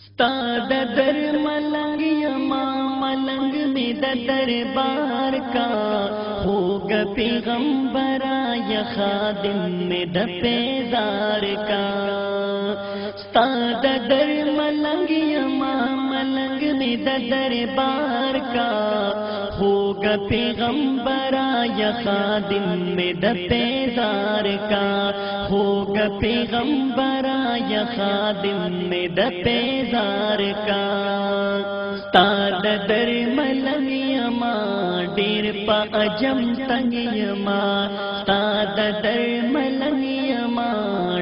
ستاد در ملنگ یما ملنگ میں دربار کا ہوگا پیغمبرا یا خادم میں پیزار کا ستاد در ملنگ یما ملنگ میں دربار کا ہوگا پیغمبرا یا خادم میں پیزار کا ہوگا پیغمبرا یا خادم میں پیزار کا ستاد در ملنگ یما ډیر پا اجم تنگ یما ستاد در ملنگ یما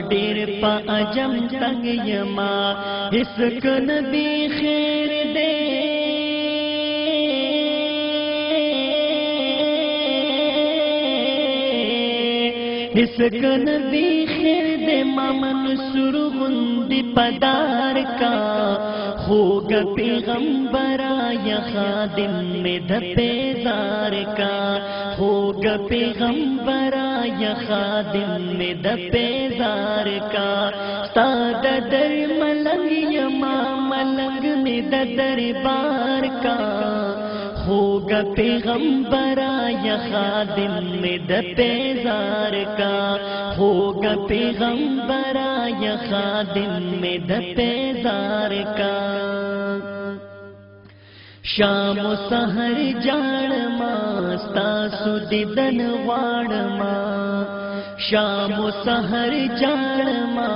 ډیر پا اجم تنگ یما اس کو نبی خیر دے اس کو نبی خیر دے مامن سرغندی پدار کا ہوگا پیغمبرا یا خادم میں پیزار کا ہوگا پیغمبرا یا خادم میں پیزار کا ستاد در ملنگ یما ملنگ میں دربار کا ہوگا پیغمبرا یا خادم میں پیزار کا ہوگا پیغمبرا یا خادم میں پیزار کا شام و سحر جاڑ ما ستاسو دیدن واڑ ما شام و سحر جاڑ ما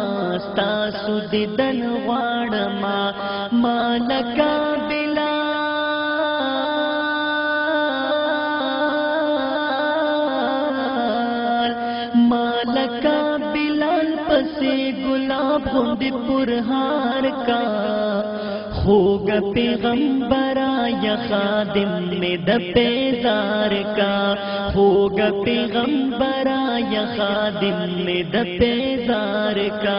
ستاسو دیدن واڑ ما مالکا مالکا بلال پسے گلاب ہوند پرہار کا ہوگا پیغمبرا یا خادم میں پیزار کا ہوگا پیغمبرا یا خادم میں پیزار کا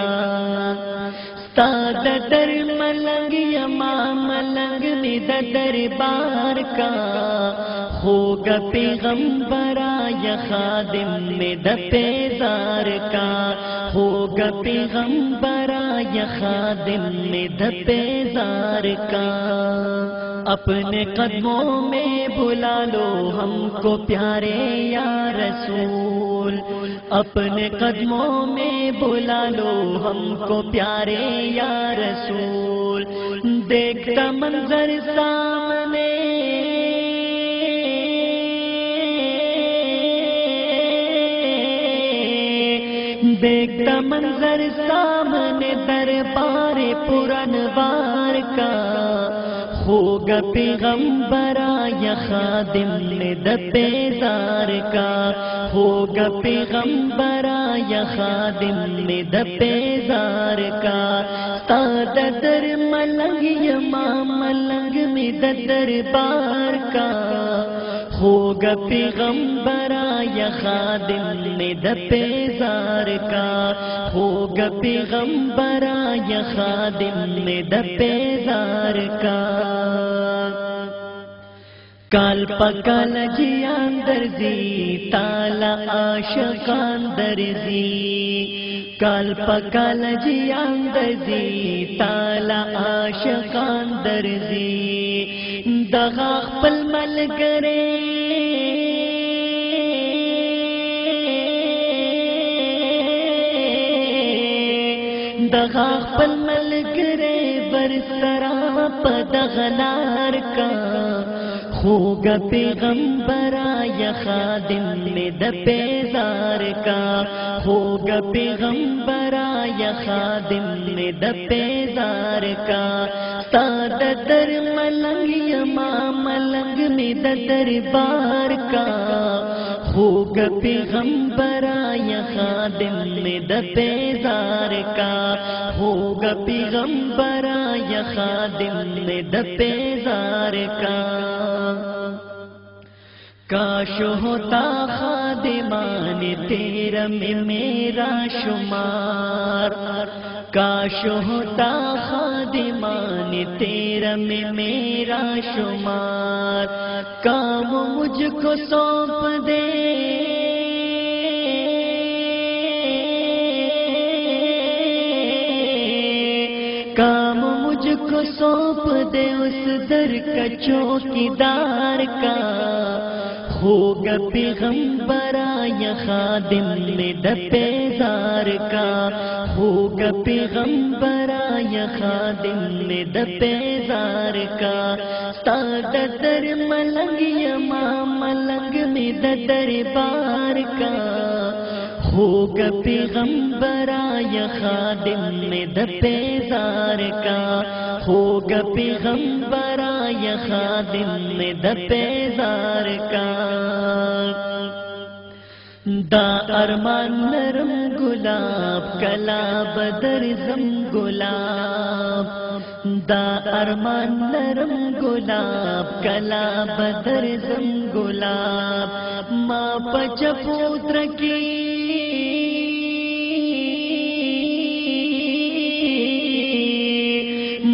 ستاد در ملنگ یما ملنگ میں دربار کا ہوگا پیغمبرا یا خادم میں پیزار کا ہوگا پیغمبرا یا خادم میں پیزار کا اپنے قدموں میں بلا لو ہم کو پیارے یا رسول اپنے قدموں میں بلا لو ہم کو پیارے یا رسول دیکھتا منظر سامنے دیکھتا منظر سامنے دربار پرانوار کا ہوگا پیغمبرا یا خادم میں پیزار کا ہوگا پیغمبرا یا خادم میں پیزار کا ستاد در ملنگ یما ملنگ میں دربار کا ہوگا پیغمبرا یا خادم میں پیزار کا ہوگا پیغمبرا یا خادم میں پیزار کا کال پکال جیان درزی تالا عاشقان درزی کال پکال جیان درزی تالا عاشقان درزی دغا خپل ملګری دغا خپل ملګری برسرا په دغه لار کا ہوگا پیغمبرا یا خادم میں پیزار کا ہوگا پیغمبرا یا خادم میں پیزار کا ستاد در ملنگ یما ملنگ میں دربار کا ہوگا پیغمبرا یا خادم میں پیزار کا ہوگا پیغمبرا یا خادم میں پیزار کا کاش ہوتا خادمان تیرا میں میرا شمار کاش ہوتا خادمان تیرا میں میرا شمار کام مجھ کو سونپ دے کام مجھ مجھ کو سونپ دے اس در کا چوکیدار کا، ہوگا پیغمبرا یا خادم میں دپیزار کا، ہوگا پیغمبرا یا خادم میں دپیزار کا، ساد در ملنگ یا ماں ملنگ میں دربار کا، ہوگا پیغمبرا یا خادم میں دپیزار کا، ہوگا پیغمبرا یا خادم میں دپیزار کا، دا ارمان نرم گلاب کلا بدر زم گلاب، دا ارمان نرم گلاب کلا بدر زم گلاب، ماں پچپوتر کی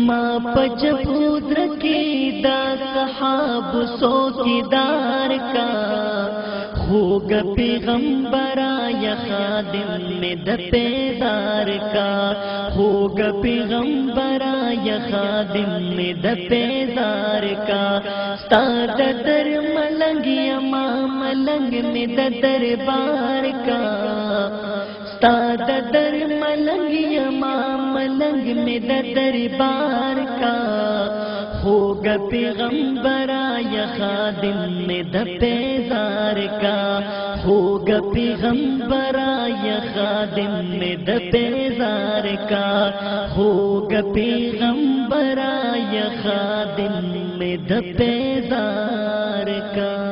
ماں پچپوتر کی دا صحاب سوکیدار کا، ہوگا پیغمبرا یا خادم میں دپیزار کا، ہوگا پیغمبرا یا خادم میں دپیزار کا، ساد در ملنگ یا ماں ملنگ میں دربار کا، ساد در ملنگ یا ماں ملنگ میں دربار کا، ہوگا پیغمبرا یا خادم میں دپیزار کا، ہوگا پیغمبرا یا خادم میں دپیزار کا، ہوگا پیغمبرا یا خادم میں دپیزار کا۔